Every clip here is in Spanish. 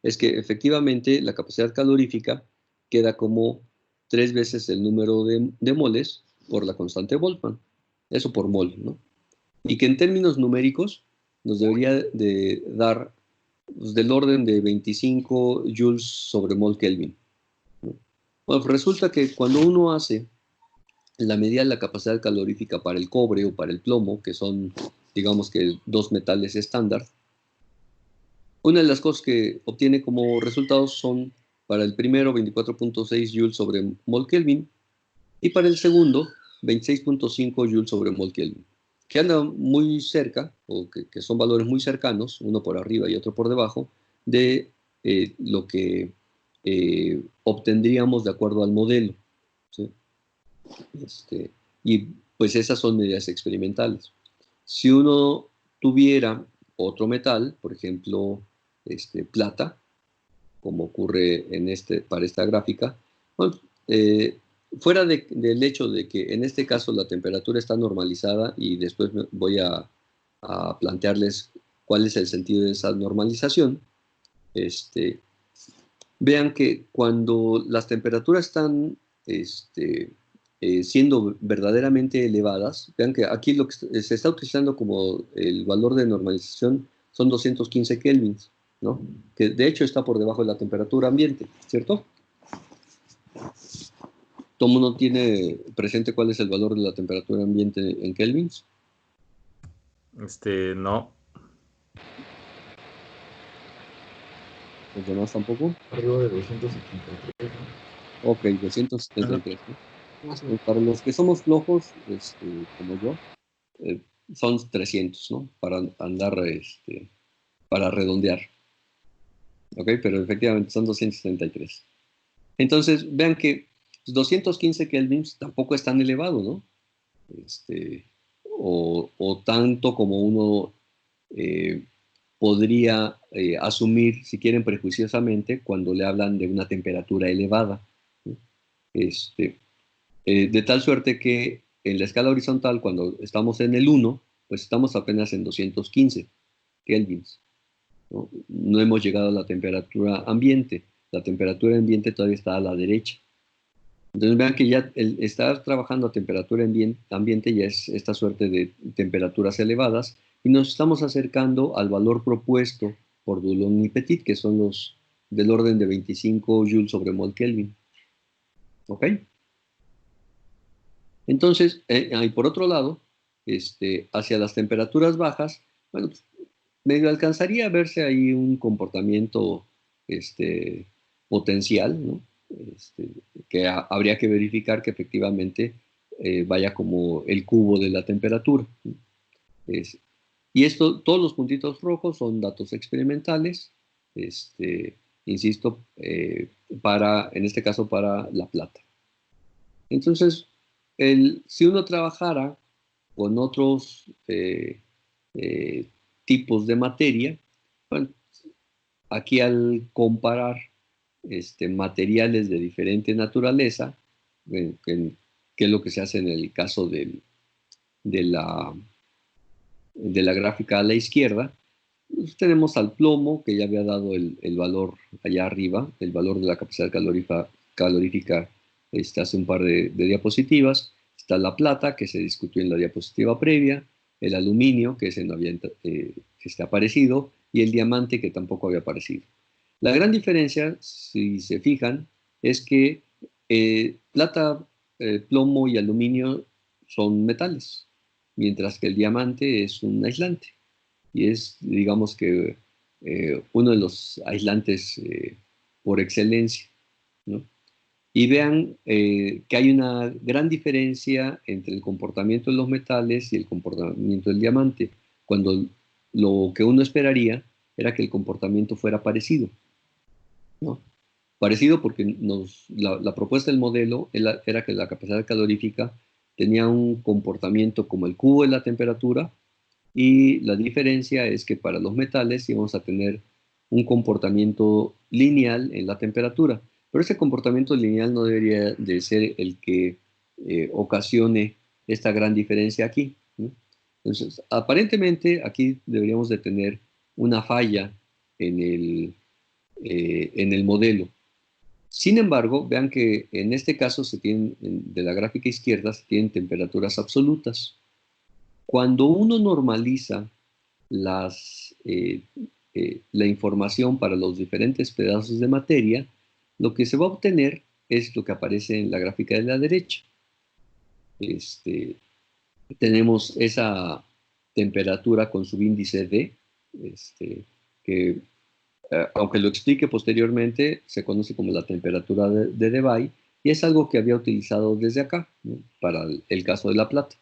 es que efectivamente la capacidad calorífica queda como 3 veces el número de moles por la constante Boltzmann. Eso por mol, ¿no? Y que en términos numéricos nos debería de dar pues, del orden de 25 joules sobre mol Kelvin, ¿no? Bueno, pues resulta que cuando uno hace la medida de la capacidad calorífica para el cobre o para el plomo, que son, digamos que, dos metales estándar, una de las cosas que obtiene como resultados son para el primero 24.6 joules sobre mol Kelvin y para el segundo 26.5 joules sobre mol Kelvin, que andan muy cerca, o que son valores muy cercanos, uno por arriba y otro por debajo, de lo que obtendríamos de acuerdo al modelo, ¿sí? Y pues esas son medidas experimentales. Si uno tuviera otro metal, por ejemplo, plata, como ocurre para esta gráfica, bueno, fuera del hecho de que en este caso la temperatura está normalizada y después voy a plantearles cuál es el sentido de esa normalización, vean que cuando las temperaturas están siendo verdaderamente elevadas, vean que aquí lo que se está utilizando como el valor de normalización son 215 kelvins, ¿no? Que de hecho está por debajo de la temperatura ambiente, ¿cierto? ¿Todo el mundo tiene presente cuál es el valor de la temperatura ambiente en kelvins? No. ¿Los demás tampoco? Arriba de 273, ¿no? Ok, 273, ¿no? Pues para los que somos flojos, como yo, eh, son 300, ¿no? Para andar, para redondear. ¿Ok? Pero efectivamente son 273. Entonces, vean que 215 kelvins tampoco es tan elevado, ¿no? O tanto como uno eh, podría asumir, si quieren, prejuiciosamente, cuando le hablan de una temperatura elevada, ¿no? De tal suerte que en la escala horizontal, cuando estamos en el 1, pues estamos apenas en 215 kelvins, ¿no? No hemos llegado a la temperatura ambiente. La temperatura ambiente todavía está a la derecha. Entonces vean que ya el estar trabajando a temperatura ambiente ya es esta suerte de temperaturas elevadas y nos estamos acercando al valor propuesto por Dulong y Petit, que son los del orden de 25 joules sobre mol Kelvin. ¿Ok? Entonces, y por otro lado, hacia las temperaturas bajas, bueno, pues, medio alcanzaría a verse ahí un comportamiento potencial, ¿no? Que habría que verificar que efectivamente vaya como el cubo de la temperatura, ¿no? Es- y todos los puntitos rojos son datos experimentales, insisto, en este caso para la plata. Entonces, si uno trabajara con otros eh, tipos de materia, bueno, aquí al comparar materiales de diferente naturaleza, que es lo que se hace en el caso de la gráfica a la izquierda, pues tenemos al plomo, que ya había dado el valor allá arriba, el valor de la capacidad calorífica hace un par de diapositivas. Está la plata, que se discutió en la diapositiva previa, el aluminio, que ese no había aparecido, y el diamante, que tampoco había aparecido. La gran diferencia, si se fijan, es que plata, plomo y aluminio son metales, mientras que el diamante es un aislante y es, digamos que, uno de los aislantes por excelencia, ¿no? Y vean que hay una gran diferencia entre el comportamiento de los metales y el comportamiento del diamante, cuando lo que uno esperaría era que el comportamiento fuera parecido, ¿no? Parecido porque la propuesta del modelo era que la capacidad calorífica tenía un comportamiento como el cubo de la temperatura, y la diferencia es que para los metales íbamos a tener un comportamiento lineal en la temperatura. Pero ese comportamiento lineal no debería de ser el que ocasione esta gran diferencia aquí, ¿no? Entonces, aparentemente aquí deberíamos de tener una falla en en el modelo. Sin embargo, vean que en este caso de la gráfica izquierda se tienen temperaturas absolutas. Cuando uno normaliza la información para los diferentes pedazos de materia, lo que se va a obtener es lo que aparece en la gráfica de la derecha. Tenemos esa temperatura con subíndice D, que aunque lo explique posteriormente, se conoce como la temperatura de Debye, y es algo que había utilizado desde acá, ¿no? Para el caso de la plata.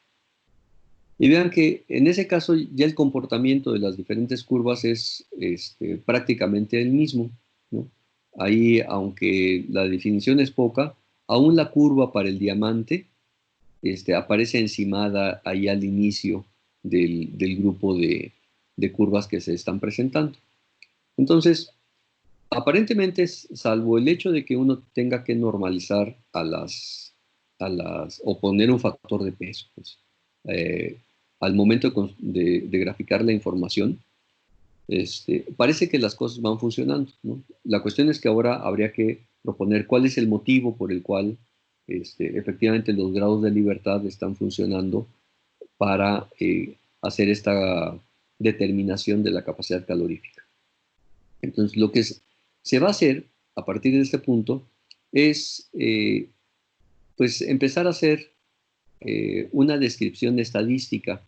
Y vean que en ese caso ya el comportamiento de las diferentes curvas es prácticamente el mismo, ¿no? Ahí, aunque la definición es poca, aún la curva para el diamante aparece encimada ahí al inicio del grupo de curvas que se están presentando. Entonces, aparentemente, salvo el hecho de que uno tenga que normalizar o poner un factor de peso, pues, al momento de graficar la información, parece que las cosas van funcionando, ¿no? La cuestión es que ahora habría que proponer cuál es el motivo por el cual efectivamente los grados de libertad están funcionando para hacer esta determinación de la capacidad calorífica. Entonces, lo que se va a hacer a partir de este punto es pues empezar a hacer una descripción estadística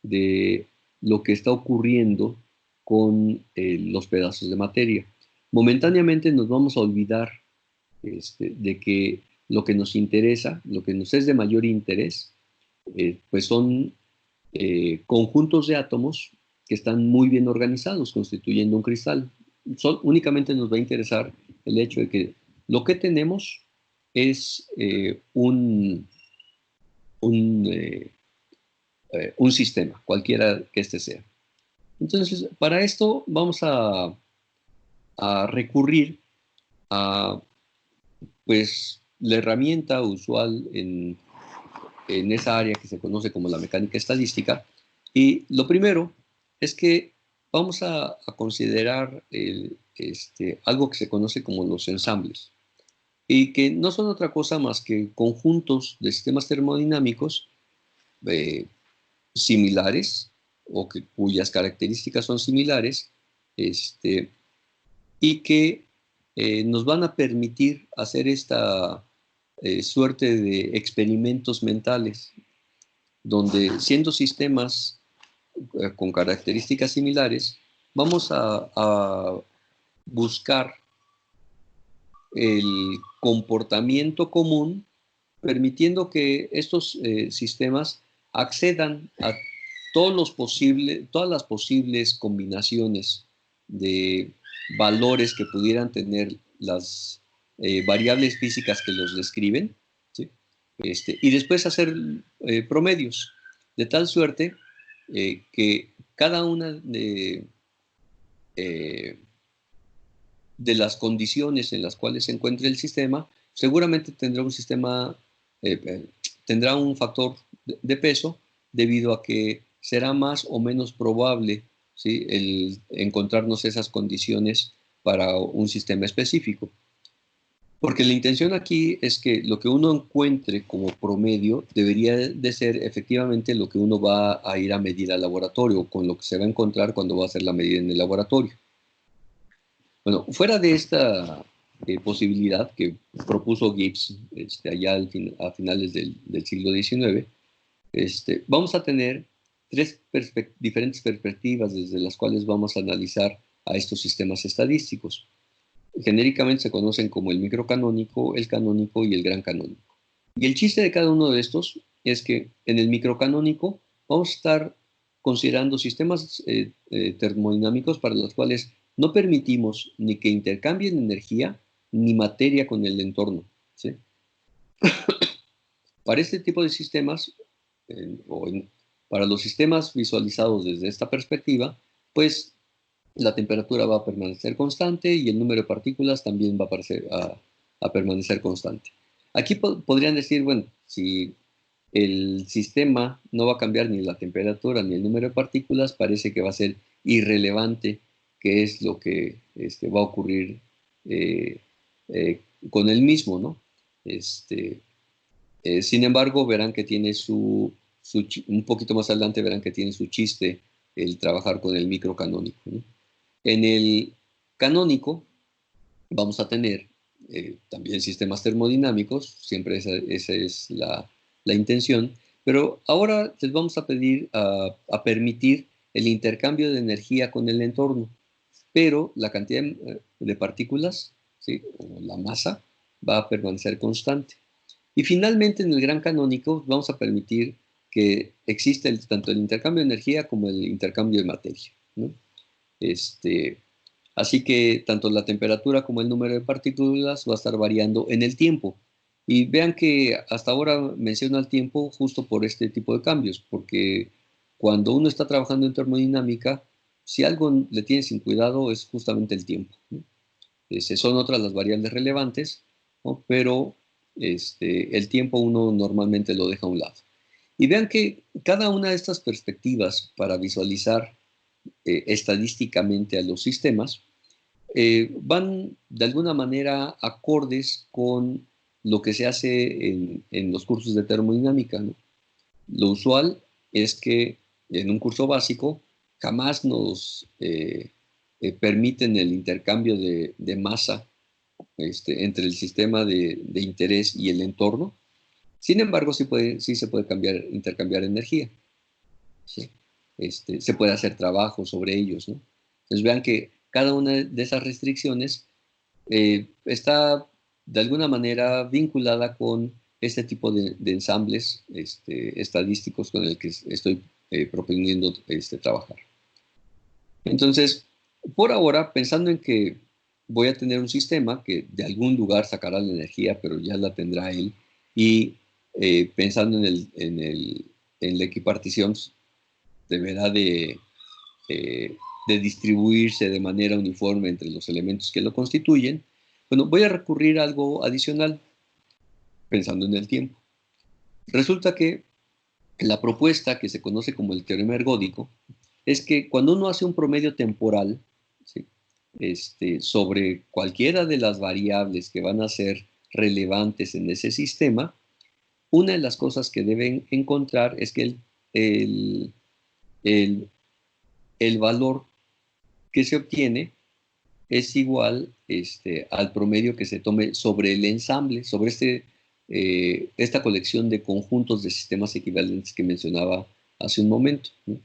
de lo que está ocurriendo con los pedazos de materia. Momentáneamente nos vamos a olvidar de que lo que nos interesa, lo que nos es de mayor interés, pues son conjuntos de átomos que están muy bien organizados, constituyendo un cristal. Únicamente nos va a interesar el hecho de que lo que tenemos es un sistema, cualquiera que este sea. Entonces, para esto vamos a recurrir a pues, la herramienta usual en esa área que se conoce como la mecánica estadística. Y lo primero es que vamos a considerar algo que se conoce como los ensambles, y que no son otra cosa más que conjuntos de sistemas termodinámicos similares, o cuyas características son similares, y que nos van a permitir hacer esta suerte de experimentos mentales, donde siendo sistemas con características similares, vamos a buscar el comportamiento común, permitiendo que estos sistemas accedan a todas las posibles combinaciones de valores que pudieran tener las variables físicas que los describen, ¿sí? Y después hacer promedios, de tal suerte que cada una de las condiciones en las cuales se encuentre el sistema, seguramente tendrá un factor de peso, debido a que será más o menos probable, ¿sí?, el encontrarnos esas condiciones para un sistema específico. Porque la intención aquí es que lo que uno encuentre como promedio debería de ser efectivamente lo que uno va a ir a medir al laboratorio, con lo que se va a encontrar cuando va a hacer la medida en el laboratorio. Bueno, fuera de esta posibilidad que propuso Gibbs allá a finales del siglo XIX, vamos a tener tres diferentes perspectivas desde las cuales vamos a analizar a estos sistemas estadísticos. Genéricamente se conocen como el microcanónico, el canónico y el gran canónico. Y el chiste de cada uno de estos es que en el microcanónico vamos a estar considerando sistemas termodinámicos para los cuales no permitimos ni que intercambien energía ni materia con el entorno, ¿sí? Para este tipo de sistemas, para los sistemas visualizados desde esta perspectiva, pues la temperatura va a permanecer constante y el número de partículas también va a permanecer constante. Aquí podrían decir, bueno, si el sistema no va a cambiar ni la temperatura ni el número de partículas, parece que va a ser irrelevante qué es lo que va a ocurrir eh, con el mismo, ¿no? Sin embargo, verán que tiene un poquito más adelante verán que tiene su chiste el trabajar con el microcanónico, ¿no? En el canónico vamos a tener también sistemas termodinámicos, siempre esa es la intención, pero ahora les vamos a pedir a permitir el intercambio de energía con el entorno, pero la cantidad de partículas, ¿sí? O la masa va a permanecer constante. Y finalmente en el gran canónico vamos a permitir que exista tanto el intercambio de energía como el intercambio de materia, ¿no? Este, Así que tanto la temperatura como el número de partículas va a estar variando en el tiempo. Y vean que hasta ahora menciono el tiempo justo por este tipo de cambios, porque cuando uno está trabajando en termodinámica, si algo le tiene sin cuidado es justamente el tiempo, ¿no? Son otras las variables relevantes, ¿no? Pero el tiempo uno normalmente lo deja a un lado. Y vean que cada una de estas perspectivas para visualizar estadísticamente a los sistemas van de alguna manera acordes con lo que se hace en los cursos de termodinámica, ¿no? Lo usual es que en un curso básico jamás nos permiten el intercambio de masa entre el sistema de interés y el entorno. Sin embargo, sí se puede intercambiar energía, ¿sí? Se puede hacer trabajo sobre ellos, ¿no? Entonces vean que cada una de esas restricciones está de alguna manera vinculada con este tipo de ensambles estadísticos con el que estoy proponiendo trabajar. Entonces, por ahora, pensando en que voy a tener un sistema que de algún lugar sacará la energía, pero ya la tendrá él, y pensando en la equipartición, deberá de distribuirse de manera uniforme entre los elementos que lo constituyen. Bueno, voy a recurrir a algo adicional, pensando en el tiempo. Resulta que la propuesta que se conoce como el teorema ergódico es que cuando uno hace un promedio temporal, ¿sí? Sobre cualquiera de las variables que van a ser relevantes en ese sistema, una de las cosas que deben encontrar es que el, el, el valor que se obtiene es igual al promedio que se tome sobre el ensamble, sobre esta colección de conjuntos de sistemas equivalentes que mencionaba hace un momento, ¿no?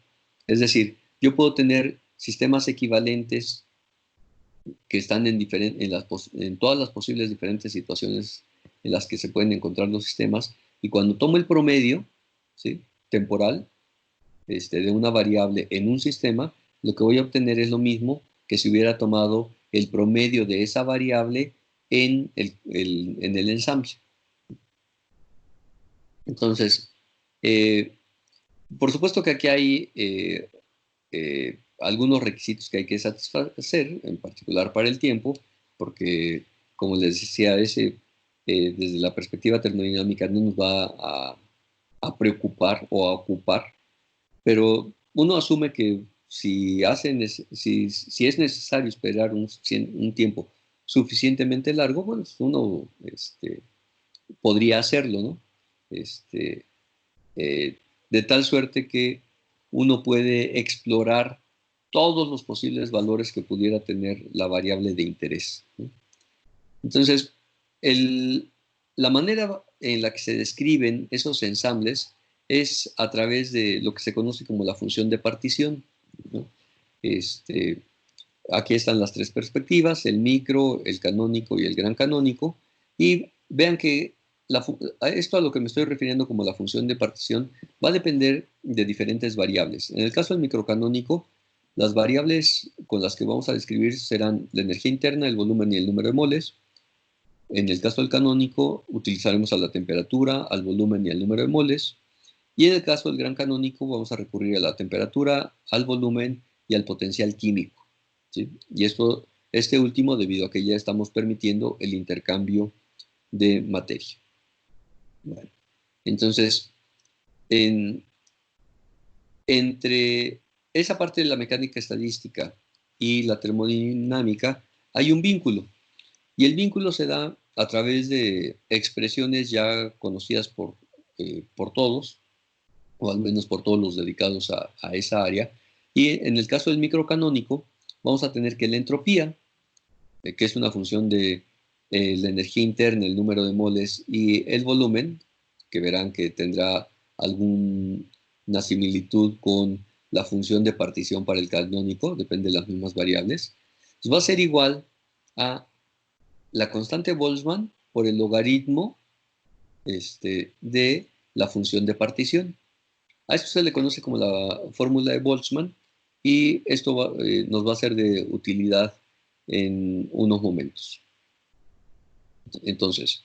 Es decir, yo puedo tener sistemas equivalentes que están en todas las posibles diferentes situaciones en las que se pueden encontrar los sistemas, y cuando tomo el promedio, ¿sí? Temporal, de una variable en un sistema, lo que voy a obtener es lo mismo que si hubiera tomado el promedio de esa variable en el ensamble. Entonces, eh, por supuesto que aquí hay algunos requisitos que hay que satisfacer, en particular para el tiempo, porque, como les decía, desde la perspectiva termodinámica no nos va a preocupar o a ocupar, pero uno asume que si es necesario esperar un tiempo suficientemente largo, bueno, pues uno podría hacerlo, ¿no? Este, eh, de tal suerte que uno puede explorar todos los posibles valores que pudiera tener la variable de interés, ¿no? Entonces, el- la manera en la que se describen esos ensambles es a través de lo que se conoce como la función de partición, ¿no? Este, Aquí están las tres perspectivas: el micro, el canónico y el gran canónico. Y vean que esto a lo que me estoy refiriendo como la función de partición va a depender de diferentes variables. En el caso del microcanónico, las variables con las que vamos a describir serán la energía interna, el volumen y el número de moles. En el caso del canónico, utilizaremos a la temperatura, al volumen y al número de moles. Y en el caso del gran canónico, vamos a recurrir a la temperatura, al volumen y al potencial químico, ¿sí? Y este último debido a que ya estamos permitiendo el intercambio de materia. Bueno, entonces, en- entre esa parte de la mecánica estadística y la termodinámica hay un vínculo. Y el vínculo se da a través de expresiones ya conocidas por todos, o al menos por todos los dedicados a esa área. Y en el caso del microcanónico, vamos a tener que la entropía, que es una función de la energía interna, el número de moles y el volumen, que verán que tendrá alguna similitud con la función de partición para el canónico, depende de las mismas variables, pues va a ser igual a la constante Boltzmann por el logaritmo de la función de partición. A esto se le conoce como la fórmula de Boltzmann y esto nos va a ser de utilidad en unos momentos. Entonces,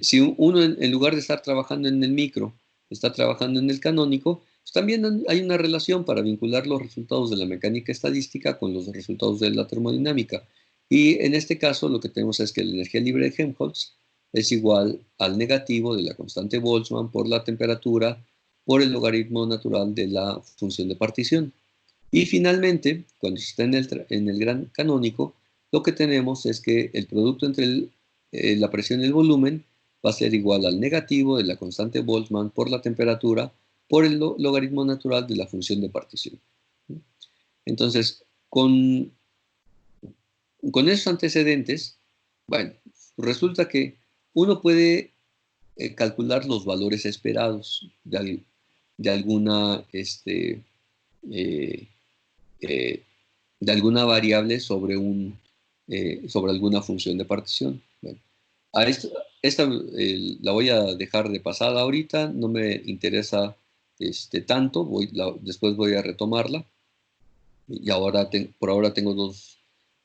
si uno en lugar de estar trabajando en el micro, está trabajando en el canónico, pues también hay una relación para vincular los resultados de la mecánica estadística con los resultados de la termodinámica. Y en este caso lo que tenemos es que la energía libre de Helmholtz es igual al negativo de la constante Boltzmann por la temperatura por el logaritmo natural de la función de partición. Y finalmente, cuando se está en el gran canónico, lo que tenemos es que el producto entre la presión y el volumen va a ser igual al negativo de la constante Boltzmann por la temperatura por el logaritmo natural de la función de partición. Entonces, con esos antecedentes, bueno, resulta que uno puede calcular los valores esperados de alguna eh, eh, de alguna variable sobre alguna función de partición. Bueno, esta la voy a dejar de pasada ahorita, no me interesa tanto, después voy a retomarla. Y ahora por ahora tengo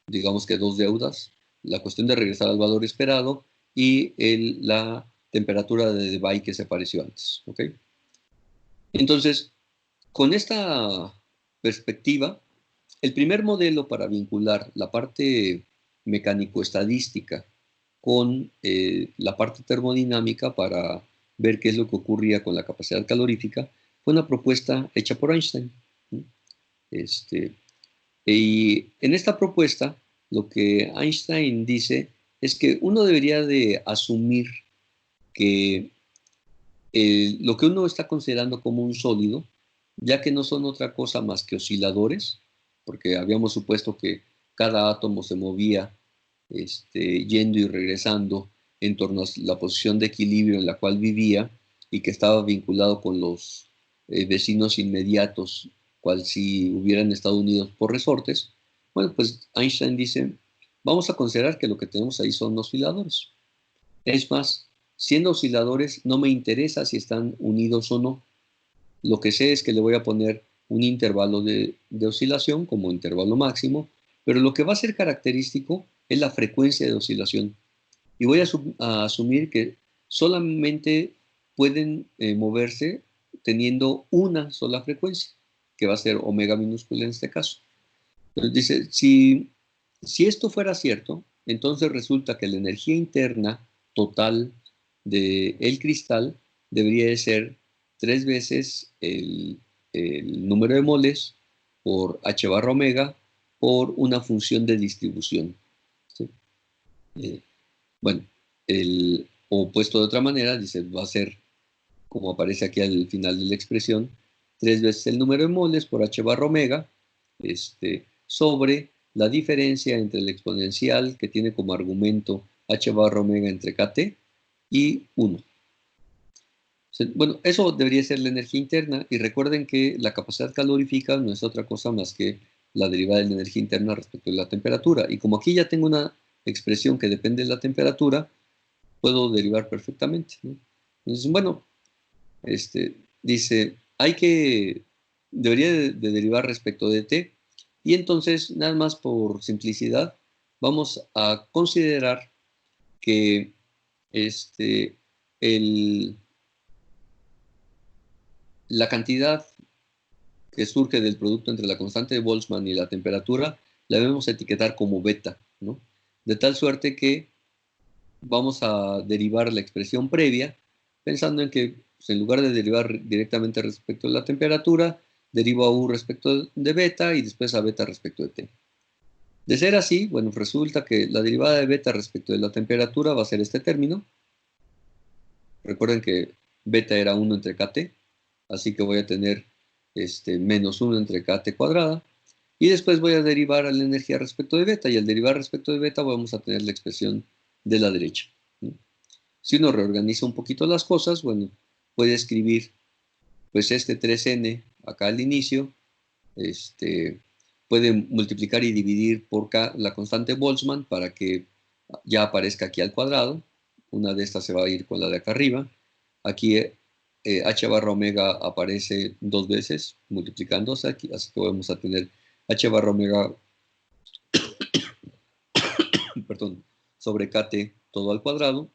digamos que dos deudas. La cuestión de regresar al valor esperado y la temperatura de Debye que se apareció antes. ¿Ok? Entonces, con esta perspectiva, el primer modelo para vincular la parte mecánico-estadística con la parte termodinámica para ver qué es lo que ocurría con la capacidad calorífica fue una propuesta hecha por Einstein. Este, y en esta propuesta, lo que Einstein dice es que uno debería de asumir que lo que uno está considerando como un sólido, ya que no son otra cosa más que osciladores, porque habíamos supuesto que cada átomo se movía yendo y regresando en torno a la posición de equilibrio en la cual vivía y que estaba vinculado con los vecinos inmediatos, cual si hubieran estado unidos por resortes. Bueno, pues Einstein dice, vamos a considerar que lo que tenemos ahí son osciladores. Es más, siendo osciladores, no me interesa si están unidos o no. Lo que sé es que le voy a poner un intervalo de oscilación como intervalo máximo, pero lo que va a ser característico es la frecuencia de oscilación. Y voy a asumir que solamente pueden moverse teniendo una sola frecuencia, que va a ser omega minúscula en este caso. Entonces dice, si esto fuera cierto, entonces resulta que la energía interna total del cristal debería de ser 3 veces el número de moles por h barra omega por una función de distribución. ¿Sí? Bueno, o puesto de otra manera, dice, va a ser, como aparece aquí al final de la expresión, 3 veces el número de moles por h barra omega sobre la diferencia entre el exponencial que tiene como argumento h barra omega entre kt y 1. Bueno, eso debería ser la energía interna y recuerden que la capacidad calorífica no es otra cosa más que la derivada de la energía interna respecto de la temperatura. Y como aquí ya tengo una expresión que depende de la temperatura, puedo derivar perfectamente, ¿no? Entonces, bueno, dice, debería de derivar respecto de t, y entonces, nada más por simplicidad, vamos a considerar que la cantidad que surge del producto entre la constante de Boltzmann y la temperatura, la debemos etiquetar como beta, ¿no? De tal suerte que vamos a derivar la expresión previa, pensando en que pues, en lugar de derivar directamente respecto de la temperatura, derivo a U respecto de beta y después a beta respecto de T. De ser así, bueno, resulta que la derivada de beta respecto de la temperatura va a ser este término. Recuerden que beta era 1 entre kt, así que voy a tener menos 1 entre kt cuadrada. Y después voy a derivar a la energía respecto de beta, y al derivar respecto de beta vamos a tener la expresión de la derecha, ¿no? Si uno reorganiza un poquito las cosas, bueno, puede escribir pues este 3n acá al inicio, puede multiplicar y dividir por K la constante Boltzmann para que ya aparezca aquí al cuadrado. Una de estas se va a ir con la de acá arriba. Aquí h barra omega aparece dos veces multiplicándose aquí, así que vamos a tener h barra omega perdón, sobre kt todo al cuadrado,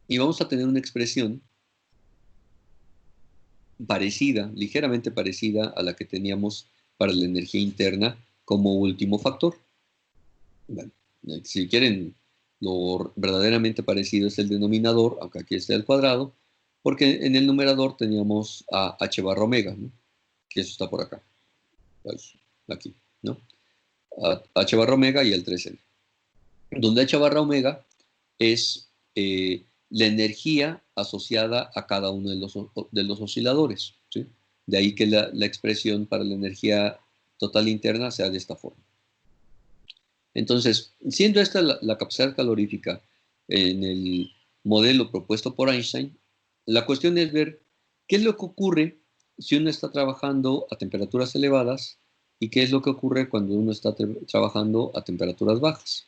y vamos a tener una expresión parecida, ligeramente parecida a la que teníamos para la energía interna como último factor. Bueno, si quieren, lo verdaderamente parecido es el denominador, aunque aquí esté al cuadrado, porque en el numerador teníamos a h barra omega, ¿no? Que eso está por acá, pues, aquí, ¿no? A h barra omega y el 3n, donde h barra omega es la energía asociada a cada uno de los osciladores, ¿sí? De ahí que la expresión para la energía total interna sea de esta forma. Entonces, siendo esta la capacidad calorífica en el modelo propuesto por Einstein, la cuestión es ver qué es lo que ocurre si uno está trabajando a temperaturas elevadas y qué es lo que ocurre cuando uno está trabajando a temperaturas bajas.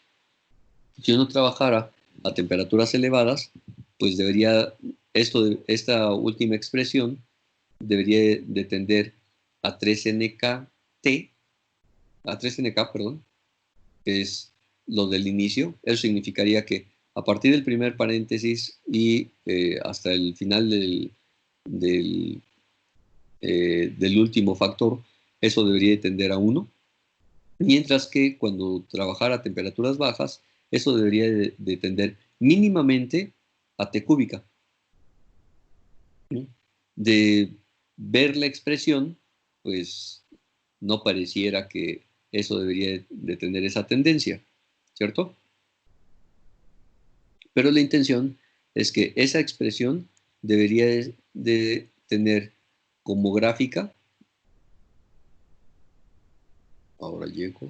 Si uno trabajara a temperaturas elevadas, pues debería, esta última expresión debería de tender a 3nkt, a 3nk, perdón, que es lo del inicio. Eso significaría que a partir del primer paréntesis y hasta el final del último factor, eso debería de tender a 1. Mientras que cuando trabajara a temperaturas bajas, eso debería de tender mínimamente a t cúbica, ¿no? De ver la expresión, pues no pareciera que eso debería de tener esa tendencia, ¿cierto? Pero la intención es que esa expresión debería de tener como gráfica, ahora llego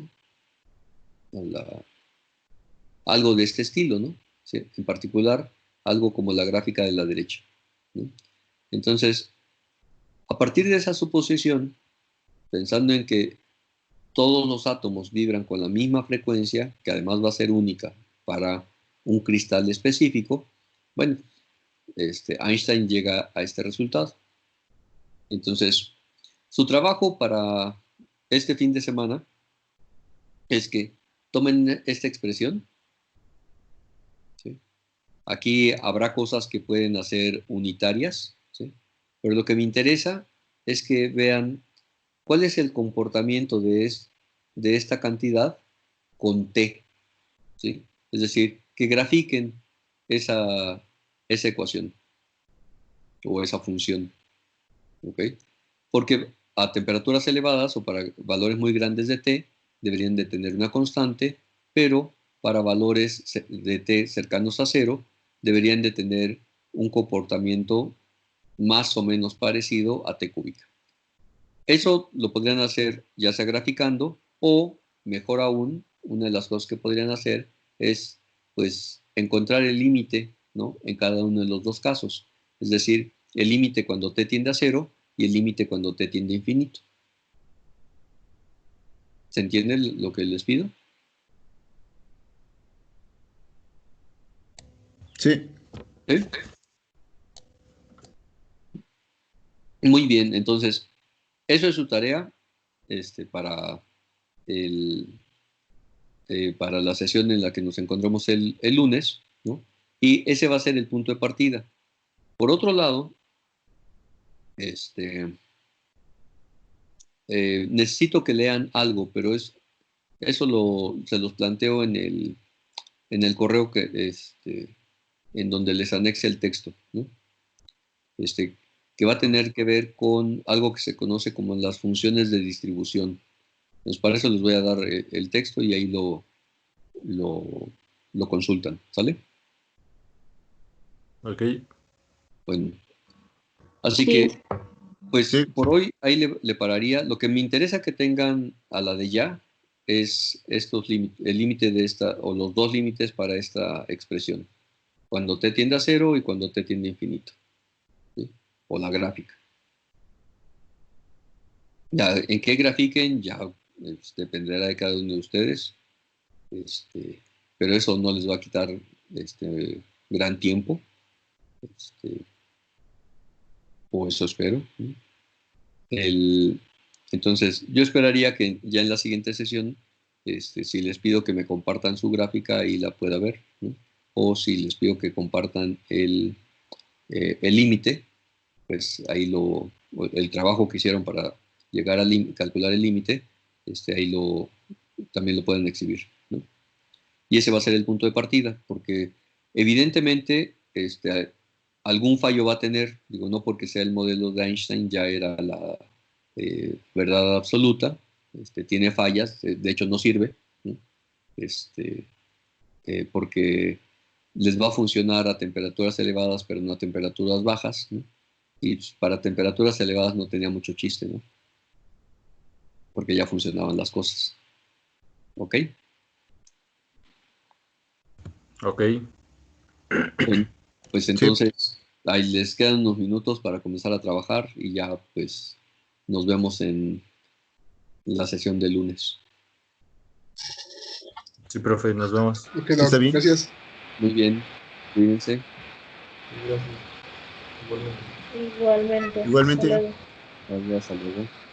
a algo de este estilo, ¿no? ¿Sí? En particular, algo como la gráfica de la derecha, ¿no? Entonces, a partir de esa suposición, pensando en que todos los átomos vibran con la misma frecuencia, que además va a ser única para un cristal específico, bueno, Einstein llega a este resultado. Entonces, su trabajo para este fin de semana es que tomen esta expresión, ¿sí? Aquí habrá cosas que pueden hacer unitarias, ¿sí? Pero lo que me interesa es que vean cuál es el comportamiento de esta cantidad con t, ¿sí? Es decir, que grafiquen esa ecuación o esa función, ¿ok? Porque a temperaturas elevadas o para valores muy grandes de t deberían de tener una constante, pero para valores de t cercanos a cero deberían de tener un comportamiento más o menos parecido a t cúbica. Eso lo podrían hacer ya sea graficando o, mejor aún, una de las cosas que podrían hacer es pues encontrar el límite, ¿no? En cada uno de los dos casos. Es decir, el límite cuando t tiende a cero y el límite cuando t tiende a infinito. ¿Se entiende lo que les pido? Sí, ¿Sí? Muy bien, entonces, eso es su tarea para, para la sesión en la que nos encontramos el lunes, ¿no? Y ese va a ser el punto de partida. Por otro lado, necesito que lean algo, pero eso se los planteo en el correo en donde les anexe el texto, ¿no? Que va a tener que ver con algo que se conoce como las funciones de distribución. Entonces, para eso les voy a dar el texto y ahí lo consultan, ¿sale? Ok. Bueno, así Sí. que, pues Sí. por hoy ahí le pararía. Lo que me interesa que tengan a la de ya es estos límites, el límite de esta, o los dos límites para esta expresión. Cuando t tiende a 0 y cuando t tiende a infinito. ¿Sí? O la gráfica. Ya, en qué grafiquen, ya dependerá de cada uno de ustedes. Pero eso no les va a quitar gran tiempo. O eso espero. ¿Sí? Entonces, yo esperaría que ya en la siguiente sesión, si les pido que me compartan su gráfica y la pueda ver, ¿no? O si les pido que compartan el límite, pues ahí el trabajo que hicieron para llegar a calcular el límite, ahí también lo pueden exhibir, ¿no? Y ese va a ser el punto de partida, porque evidentemente algún fallo va a tener, digo, no porque sea el modelo de Einstein ya era la verdad absoluta, tiene fallas, de hecho no sirve, ¿no? Porque les va a funcionar a temperaturas elevadas, pero no a temperaturas bajas, ¿no? Y pues, para temperaturas elevadas no tenía mucho chiste, ¿no? Porque ya funcionaban las cosas. ¿Ok? Ok. Bueno, pues entonces ahí les quedan unos minutos para comenzar a trabajar y ya pues nos vemos en la sesión de lunes. Sí, profe, nos vemos. Ok, ¿Sí está bien? gracias. Muy bien, cuídense. Gracias. Igualmente. Igualmente. Igualmente. Hasta luego. Gracias, hasta luego.